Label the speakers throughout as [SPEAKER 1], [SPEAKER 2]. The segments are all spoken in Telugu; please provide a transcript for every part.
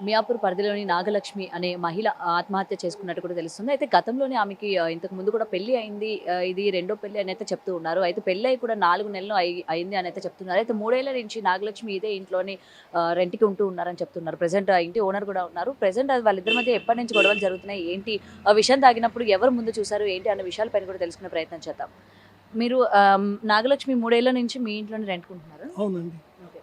[SPEAKER 1] మియాపూర్ పరిధిలోని నాగలక్ష్మి అనే మహిళ ఆత్మహత్య చేసుకున్నట్టు కూడా తెలుస్తుంది. అయితే గతంలోనే ఆమెకి ఇంతకు ముందు కూడా పెళ్లి అయింది. ఇది రెండో పెళ్లి అని అయితే చెప్తూ ఉన్నారు. అయితే పెళ్లయి కూడా 4 నెలలు అయింది అని అయితే చెప్తున్నారు. అయితే 3 ఏళ్ల నుంచి నాగలక్ష్మి ఇదే ఇంట్లోనే రెంట్‌కి ఉంటూ ఉన్నారని చెప్తున్నారు. ప్రెజెంట్ ఆ ఇంటి ఓనర్ కూడా ఉన్నారు. ప్రెజెంట్ అది వాళ్ళిద్దరి మధ్య ఎప్పటి నుంచి గొడవలు జరుగుతున్నాయి? ఏంటి? విషం తాగినప్పుడు ఎవరు ముందు చూసారు? ఏంటి? అన్న విషయాలపైన కూడా తెలుసుకునే ప్రయత్నం చేద్దాం. మీరు నాగలక్ష్మి 3 ఏళ్ల నుంచి మీ ఇంట్లోనే రెంట్‌కుంటున్నారా?
[SPEAKER 2] అవునండి.
[SPEAKER 1] ఓకే.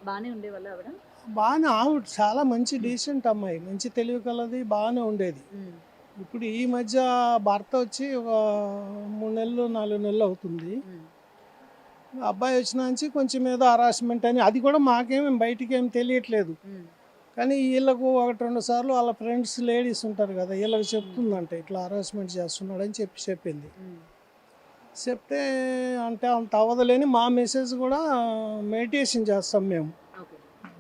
[SPEAKER 1] బానే ఉండేవాళ్ళా ఆవిడ?
[SPEAKER 2] బాగానే ఆవిడ చాలా మంచి డీసెంట్ అమ్మాయి. మంచి తెలివి కలది. బాగానే ఉండేది.
[SPEAKER 1] హ్మ్.
[SPEAKER 2] ఇప్పుడు ఈ మధ్య భర్త వచ్చి ఒక 3 నెలలు, 4 నెలలు అవుతుంది.
[SPEAKER 1] హ్మ్.
[SPEAKER 2] అబ్బాయి వచ్చిన నుంచి కొంచెం ఏదో హరాస్మెంట్ అని అది కూడా మాకేమి బయటికేమి తెలియట్లేదు.
[SPEAKER 1] హ్మ్.
[SPEAKER 2] కానీ వీళ్ళకు 1, 2 సార్లు వాళ్ళ ఫ్రెండ్స్ లేడీస్ ఉంటారు కదా! వీళ్ళకి చెప్తుందంట ఇట్లా హరాస్మెంట్ చేస్తున్నాడని చెప్పింది.
[SPEAKER 1] హ్మ్.
[SPEAKER 2] చెప్తే అంటే అంత అవ్వదులేని మా మెసేజ్ కూడా మెడిటేషన్ చేస్తాం మేము.
[SPEAKER 1] ఓకే.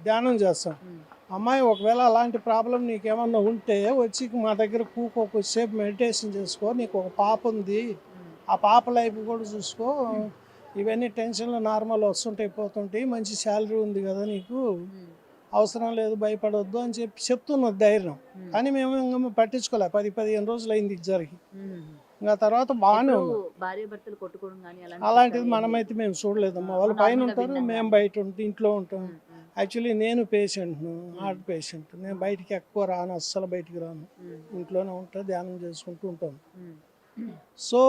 [SPEAKER 2] ధ్యానం చేస్తాం.
[SPEAKER 1] హ్మ్.
[SPEAKER 2] అమ్మాయి ఒకవేళ అలాంటి ప్రాబ్లం నీకేమన్నా ఉంటే వచ్చి మా దగ్గర కూకో కొద్దిసేపు మెడిటేషన్ చేసుకో. నీకు ఒక పాప ఉంది.
[SPEAKER 1] హ్మ్.
[SPEAKER 2] ఆ పాప లైఫ్ కూడా చూసుకో. ఇవన్నీ టెన్షన్లు నార్మల్ వస్తుంటాయి పోతుంటాయి. మంచి శాలరీ ఉంది కదా నీకు.
[SPEAKER 1] హ్మ్.
[SPEAKER 2] అవసరం లేదు భయపడొద్దు అని చెప్తున్నది ధైర్యం.
[SPEAKER 1] హ్మ్.
[SPEAKER 2] కానీ మేము ఇంకా పట్టించుకోలే. 10, 15 రోజులు అయింది ఇది జరిగి.
[SPEAKER 1] హుహుహు.
[SPEAKER 2] ఇంకా తర్వాత బాగానే
[SPEAKER 1] ఎప్పుడు
[SPEAKER 2] ఉన్నాం.
[SPEAKER 1] భార్యాభర్తలు కొట్టుకోవడం గాని అలాంటి
[SPEAKER 2] అలాంటిది
[SPEAKER 1] కష్టాలు ఏం లేవు.
[SPEAKER 2] మనమైతే మేము చూడలేదమ్మా. వాళ్ళు పైన
[SPEAKER 1] నార్మల్‌గా
[SPEAKER 2] ఉంటారు.
[SPEAKER 1] విన్నాం
[SPEAKER 2] మేము
[SPEAKER 1] గాని.
[SPEAKER 2] బయట ఇంట్లో ఉంటాం.
[SPEAKER 1] హ్మ్. హ్మ్.
[SPEAKER 2] యాక్చువల్లీ నేను పేషెంట్‌ను.
[SPEAKER 1] హ్మ్.
[SPEAKER 2] Heart patient. నేను బయటికి ఎక్కువ రాను. అస్సలు బయటికి రాను.
[SPEAKER 1] హ్మ్.
[SPEAKER 2] ఇంట్లోనే ఉంటా. ధ్యానం చేసుకుంటూ ఉంటాను.
[SPEAKER 1] హ్మ్.
[SPEAKER 2] సో,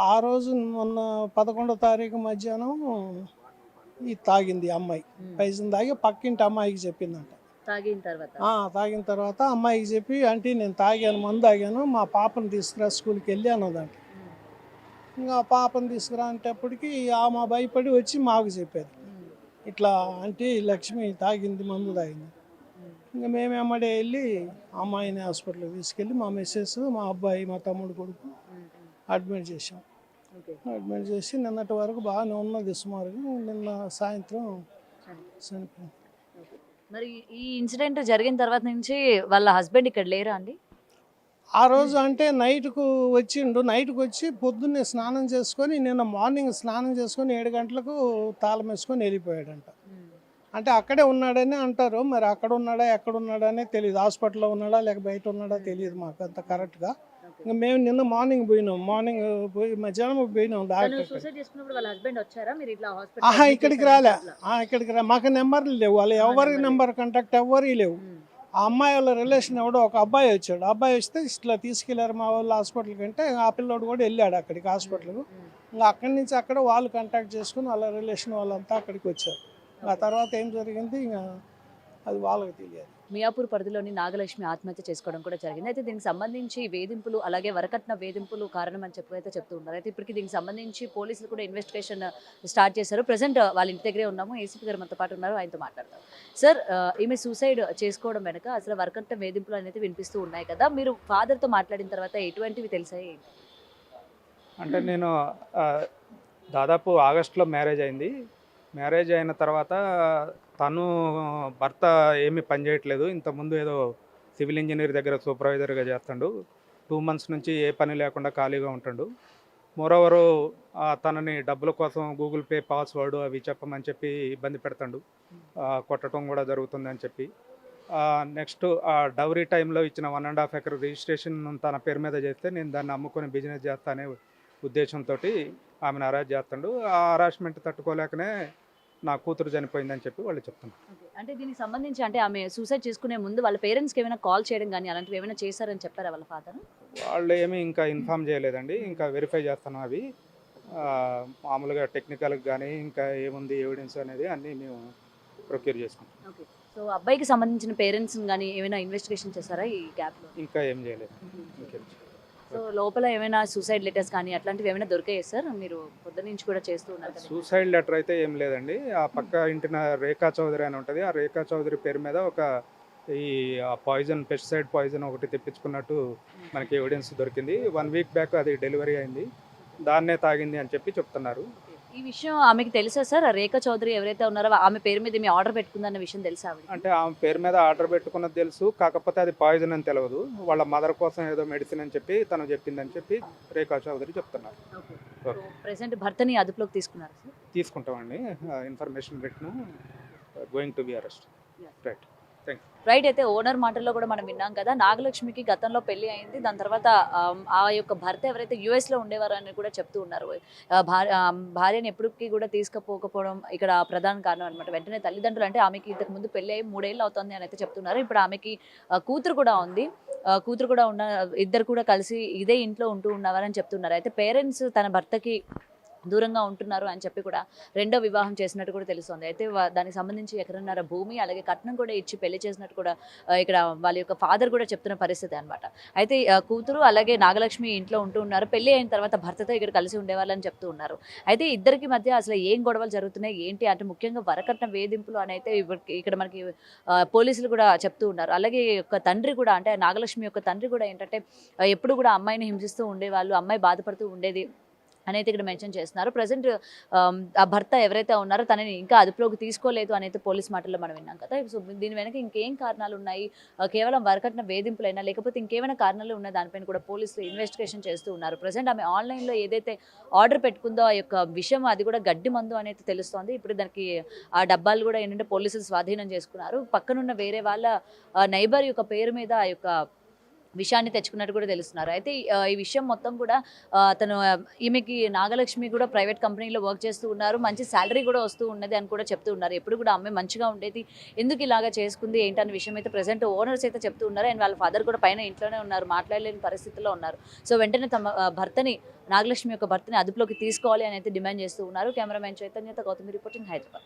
[SPEAKER 2] ఆ రోజు మొన్న 11వ తారీఖు మధ్యాహ్నం ఇది తాగింది ఈ అమ్మాయి.
[SPEAKER 1] హ్మ్.
[SPEAKER 2] పైసలు తాగి పక్కింటి అమ్మాయికి చెప్పిందంట.
[SPEAKER 1] తాగిన తర్వాత.
[SPEAKER 2] తాగిన తర్వాత అమ్మాయికి చెప్పి, "ఆంటీ నేను తాగాను. మందు తాగాను. మా పాపని తీసుకురా స్కూల్‌కి వెళ్ళి" అన్నదంట.
[SPEAKER 1] హ్మ్.
[SPEAKER 2] ఇంకా పాపని తీసుకురా అనేటప్పటికి ఆమె భయపడి వచ్చి మాకు చెప్పేది.
[SPEAKER 1] హ్మ్.
[SPEAKER 2] ఇట్లా ఆంటీ లక్ష్మి తాగింది, మందు తాగింది.
[SPEAKER 1] హ్మ్.
[SPEAKER 2] ఇంక మేము ఎమ్మడే వెళ్ళి అమ్మాయిని హాస్పిటల్కి తీసుకెళ్ళి మా మిస్సెస్, మా అబ్బాయి, మా తమ్ముడు కొడుకు
[SPEAKER 1] హ్మ్. హ్మ్.
[SPEAKER 2] అడ్మిట్ చేసాం.
[SPEAKER 1] ఓకే.
[SPEAKER 2] అడ్మిట్ చేసి నిన్నటి వరకు బాగానే ఉన్నది సుమారుగా. నిన్న సాయంత్రం
[SPEAKER 1] చనిపోయారు.
[SPEAKER 2] చనిపోయింది.
[SPEAKER 1] ఓకే. మరి ఈ ఇన్సిడెంట్ జరిగిన తర్వాత నుంచి వాళ్ళ హస్బెండ్ ఇక్కడ లేరా అండి?
[SPEAKER 2] ఆ రోజు అంటే నైట్‌కు వచ్చిండు. నైట్‌కి వచ్చి పొద్దున్నే స్నానం చేసుకొని నిన్న మార్నింగ్ స్నానం చేసుకొని 7 గంటలకు తాళం వేసుకొని వెళ్ళిపోయాడంట.
[SPEAKER 1] హ్మ్.
[SPEAKER 2] అంటే అక్కడే ఉన్నాడని అంటారు. మరి అక్కడ ఉన్నాడా, ఎక్కడ ఉన్నాడా అనేది తెలీదు. హాస్పిటల్‌లో ఉన్నాడా, లేక బయట ఉన్నాడా
[SPEAKER 1] హ్మ్.
[SPEAKER 2] తెలీదు
[SPEAKER 1] హ్మ్.
[SPEAKER 2] మాకు అంత కరెక్ట్‌గా.
[SPEAKER 1] ఓకే.
[SPEAKER 2] ఇంక మేము నిన్న మార్నింగ్ పోయినాం. మార్నింగ్ పోయి మధ్యాహ్నం పోయినాం
[SPEAKER 1] తను
[SPEAKER 2] డాక్టర్ కాడికి.
[SPEAKER 1] సూసైడ్ చేసుకున్నప్పుడు వాళ్ళ హస్బెండ్ వచ్చారా? మీరు ఇట్లా హాస్పిటల్‌లో అడ్మిట్
[SPEAKER 2] ఇక్కడికి
[SPEAKER 1] చేశారని
[SPEAKER 2] రాలే.
[SPEAKER 1] చెప్పలా?
[SPEAKER 2] ఇక్కడికి మాకు నెంబర్లు లేవు. వాళ్ళు ఎవరి
[SPEAKER 1] నంబర్ లేదు.
[SPEAKER 2] నెంబర్ కాంటాక్ట్ ఎవ్వరియి లేవు.
[SPEAKER 1] హ్మ్.
[SPEAKER 2] ఆ అమ్మాయి వాళ్ళ రిలేషన్ ఎవడో ఒక అబ్బాయి వచ్చాడు. ఆ అబ్బాయి వస్తే ఇట్లా తీసుకెళ్లారు మా వాళ్ళు హాస్పిటల్‌కి అంటే ఆ పిల్లోడు కూడా వెళ్ళాడు అక్కడికి
[SPEAKER 1] హ్మ్.
[SPEAKER 2] హాస్పిటల్‌కు.
[SPEAKER 1] హ్మ్.
[SPEAKER 2] ఇంకా అక్కడి నుంచి అక్కడ వాళ్ళు కాంటాక్ట్ చేసుకుని వాళ్ళ రిలేషన్ వాళ్ళంతా అక్కడికి వచ్చారు. ఆ
[SPEAKER 1] ఓకే.
[SPEAKER 2] తర్వాత ఏం జరిగింది ఇంకా అది వాళ్ళకి తెలియాలి.
[SPEAKER 1] మియాపూర్ పరిధిలోని నాగలక్ష్మి ఆత్మహత్య చేసుకోవడం కూడా జరిగింది. అయితే దీనికి సంబంధించి వేధింపులు, అలాగే వరకట్న వేధింపులు కారణం అని అయితే చెప్తూ ఉన్నారు. అయితే ఇప్పటికి దీనికి సంబంధించి పోలీసులు కూడా ఇన్వెస్టిగేషన్ స్టార్ట్ చేశారు. ప్రెజెంట్ వాళ్ళ ఇంటి దగ్గరే ఉన్నాము. ఏసీపీ గారు మనతో పాటు ఉన్నారు. ఆయనతో మాట్లాడదాం. సార్, ఈమె సూసైడ్ చేసుకోవడం వెనక అసలు వరకట్న వేధింపులు అనేది వినిపిస్తూ ఉన్నాయి కదా! మీరు ఫాదర్‌తో మాట్లాడిన తర్వాత ఎటువంటివి తెలిసాయి ఏంటి?
[SPEAKER 3] అంటే నేను ఆహ్, దాదాపు ఆగస్ట్‌లో మ్యారేజ్ అయింది. మ్యారేజ్ అయిన తర్వాత తను భర్త ఏమి పని చేయట్లేదు. ఇంతకుముందు ఏదో సివిల్ ఇంజినీర్ దగ్గర సూపర్వైజర్‌గా చేస్తాండు. 2 మంత్స్ నుంచి ఏ పని లేకుండా ఖాళీగా ఉంటుండు. మోరోవరు తనని డబ్బుల కోసం గూగుల్ పే పాస్వర్డ్ అవి చెప్పమని చెప్పి ఇబ్బంది పెడతాండు. కొట్టడం కూడా జరుగుతుందని చెప్పి. నెక్స్ట్ డౌరీ టైంలో ఇచ్చిన 1½ ఎకర్ రిజిస్ట్రేషన్ తన పేరు మీద చేస్తే నేను దాన్ని అమ్ముకొని బిజినెస్ చేస్తా అనే ఉద్దేశంతోటి ఆమెను హరాస్ చేస్తాండు. ఆ హరాస్మెంట్ తట్టుకోలేకనే నా కూతురు చనిపోయిందని చెప్పి వాళ్ళు చెప్తున్నారు.
[SPEAKER 1] ఓకే. అంటే దీనికి సంబంధించి అంటే ఆమె సూసైడ్ చేసుకునే ముందు వాళ్ళ పేరెంట్స్‌కి ఏమైనా కాల్ చేయడం గాని అలాంటివి ఏమైనా చేశారని చెప్పారా వాళ్ళ ఫాదర్?
[SPEAKER 3] వాళ్ళు ఏమీ ఇంకా ఇన్ఫార్మ్ చేయలేదండి.
[SPEAKER 1] హ్మ్.
[SPEAKER 3] ఇంకా వెరిఫై చేస్తున్నాం అవి. మామూలుగా టెక్నికల్‌గా గానీ ఇంకా ఏముంది ఎవిడెన్స్ అనేది అన్నీ మేము ప్రొక్యూర్ చేసుకుంటాం.
[SPEAKER 1] ఓకే. సో, అబ్బాయికి సంబంధించిన పేరెంట్స్‌ని గాని ఏమైనా ఇన్వెస్టిగేషన్ చేసారా ఈ గ్యాప్‌లో?
[SPEAKER 3] ఇంకా ఏం చేయలేదు. ఇంకేం
[SPEAKER 1] సో, లోపల ఏమైనా సూసైడ్ లెటర్స్ కానీ అట్లాంటివి ఏమైనా దొరికాయా సార్? మీరు పొద్దున్నుంచి కూడా చేస్తూ ఉన్నారు కదా!
[SPEAKER 3] సూసైడ్ లెటర్ అయితే ఏం లేదండి. ఆ పక్క ఇంటిన రేఖా చౌదరి అని ఉంటది. ఆ రేఖా చౌదరి పేరు మీద ఒక ఈ పాయిజన్ పెస్టిసైడ్ పాయిజన్ ఒకటి తెప్పించుకున్నట్టు మనకి ఎవిడెన్స్ దొరికింది. 1 వీక్ బ్యాక్ అది డెలివరీ అయింది. దాన్నే తాగింది అని చెప్పి చెప్తున్నారు.
[SPEAKER 1] ఓకే. ఈ విషయం ఆమెకి తెలుసా సార్? ఆ రేఖా చౌదరి ఎవరైతే ఉన్నారో ఆమె పేరు మీద మీ ఆర్డర్ పెట్టుకుందన్న విషయం తెలుసా ఆవిడకి?
[SPEAKER 3] అంటే ఆమె పేరు మీద ఆర్డర్ పెట్టుకున్నది తెలుసు. కాకపోతే అది పాయిజన్ అని తెలవదు. వాళ్ళ మదర్ కోసం ఏదో మెడిసిన్ అని చెప్పి తను చెప్పిందని చెప్పి రేఖా చౌదరి చెప్తున్నారు.
[SPEAKER 1] ఓకే. So,
[SPEAKER 3] okay.
[SPEAKER 1] ప్రెజెంట్ భర్తని అదుపులోకి తీసుకున్నారా సార్?
[SPEAKER 3] తీసుకుంటామండి. Information return going to be arrest.
[SPEAKER 1] Yeah!
[SPEAKER 3] Right.
[SPEAKER 1] Right. అయితే ఓనర్ మాటల్లో కూడా మనం విన్నాం కదా, నాగలక్ష్మికి గతంలో పెళ్లి అయింది. దాని తర్వాత ఆ యొక్క భర్త ఎవరైతే యుఎస్ లో ఉండేవారు అని కూడా చెప్తూ ఉన్నారు. భార్యని ఎప్పటికీ కూడా తీసుకుపోకపోవడం ఇక్కడ ప్రధాన కారణం అనమాట. వెంటనే తల్లిదండ్రులు, అంటే ఆమెకి ఇంతకు ముందు పెళ్లి అయ్యి 3 ఏళ్ళు అవుతుంది అని అయితే చెప్తున్నారు. ఇప్పుడు ఆమెకి కూతురు కూడా ఉంది. కూతురు కూడా ఉన్న ఇద్దరు కూడా కలిసి ఇదే ఇంట్లో ఉంటూ ఉన్నవారని చెప్తున్నారు. అయితే పేరెంట్స్ తన భర్తకి దూరంగా ఉంటున్నారు అని చెప్పి కూడా రెండో వివాహం చేసినట్టు కూడా తెలుస్తుంది. అయితే దానికి సంబంధించి ఎకరన్నర భూమి, అలాగే కట్నం కూడా ఇచ్చి పెళ్లి చేసినట్టు కూడా ఇక్కడ వాళ్ళ యొక్క ఫాదర్ కూడా చెప్తున్న పరిస్థితి అనమాట. అయితే కూతురు అలాగే నాగలక్ష్మి ఇంట్లో ఉంటూ ఉన్నారు. పెళ్లి అయిన తర్వాత భర్తతో ఇక్కడ కలిసి ఉండేవాళ్ళని చెప్తూ ఉన్నారు. అయితే ఇద్దరికి మధ్య అసలు ఏం గొడవలు జరుగుతున్నాయి ఏంటి అంటే ముఖ్యంగా వరకట్న వేధింపులు అని అయితే ఇక్కడ మనకి పోలీసులు కూడా చెప్తూ ఉన్నారు. అలాగే యొక్క తండ్రి కూడా, అంటే నాగలక్ష్మి యొక్క తండ్రి కూడా ఏంటంటే ఎప్పుడు కూడా అమ్మాయిని హింసిస్తూ ఉండేవాళ్ళు, అమ్మాయి బాధపడుతూ ఉండేది అనేది ఇక్కడ మెన్షన్ చేస్తున్నారు. ప్రజెంట్ ఆ భర్త ఎవరైతే ఉన్నారో తనని ఇంకా అదుపులోకి తీసుకోలేదు అనేది పోలీస్ మాటల్లో మనం విన్నాం కదా. సో దీని వెనక ఇంకేం కారణాలు ఉన్నాయి, కేవలం వరకట్న వేధింపులైనా లేకపోతే ఇంకేమైనా కారణాలు ఉన్న దానిపైన కూడా పోలీసులు ఇన్వెస్టిగేషన్ చేస్తూ ఉన్నారు. ప్రజెంట్ ఆమె ఆన్లైన్లో ఏదైతే ఆర్డర్ పెట్టుకుందో ఆ యొక్క విషయం అది కూడా గడ్డి మందు అనేది తెలుస్తోంది. ఇప్పుడు దానికి ఆ డబ్బాలు కూడా ఏంటంటే పోలీసులు స్వాధీనం చేసుకున్నారు. పక్కనున్న వేరే వాళ్ళ నైబర్ యొక్క పేరు మీద ఆ యొక్క విషయాన్ని తెచ్చుకున్నట్టు కూడా తెలుస్తున్నారు. అయితే ఈ విషయం మొత్తం కూడా తను ఈమెకి నాగలక్ష్మి కూడా ప్రైవేట్ కంపెనీలో వర్క్ చేస్తూ ఉన్నారు, మంచి శాలరీ కూడా వస్తూ ఉన్నది అని కూడా చెప్తూ ఉన్నారు. ఎప్పుడు కూడా అమ్మాయి మంచిగా ఉండేది, ఎందుకు ఇలాగా చేసుకుంది ఏంటనే విషయం అయితే ప్రజెంట్ ఓనర్స్ అయితే చెప్తూ ఉన్నారు. అండ్ వాళ్ళ ఫాదర్ కూడా పైన ఇంట్లోనే ఉన్నారు, మాట్లాడలేని పరిస్థితిలో ఉన్నారు. సో వెంటనే తమ భర్తని, నాగలక్ష్మి యొక్క భర్తని అదుపులోకి తీసుకోవాలి అని అయితే డిమాండ్ చేస్తూ ఉన్నారు. కెమెరామెన్ చైతన్యత, గౌతమి రిపోర్టింగ్, హైదరాబాద్.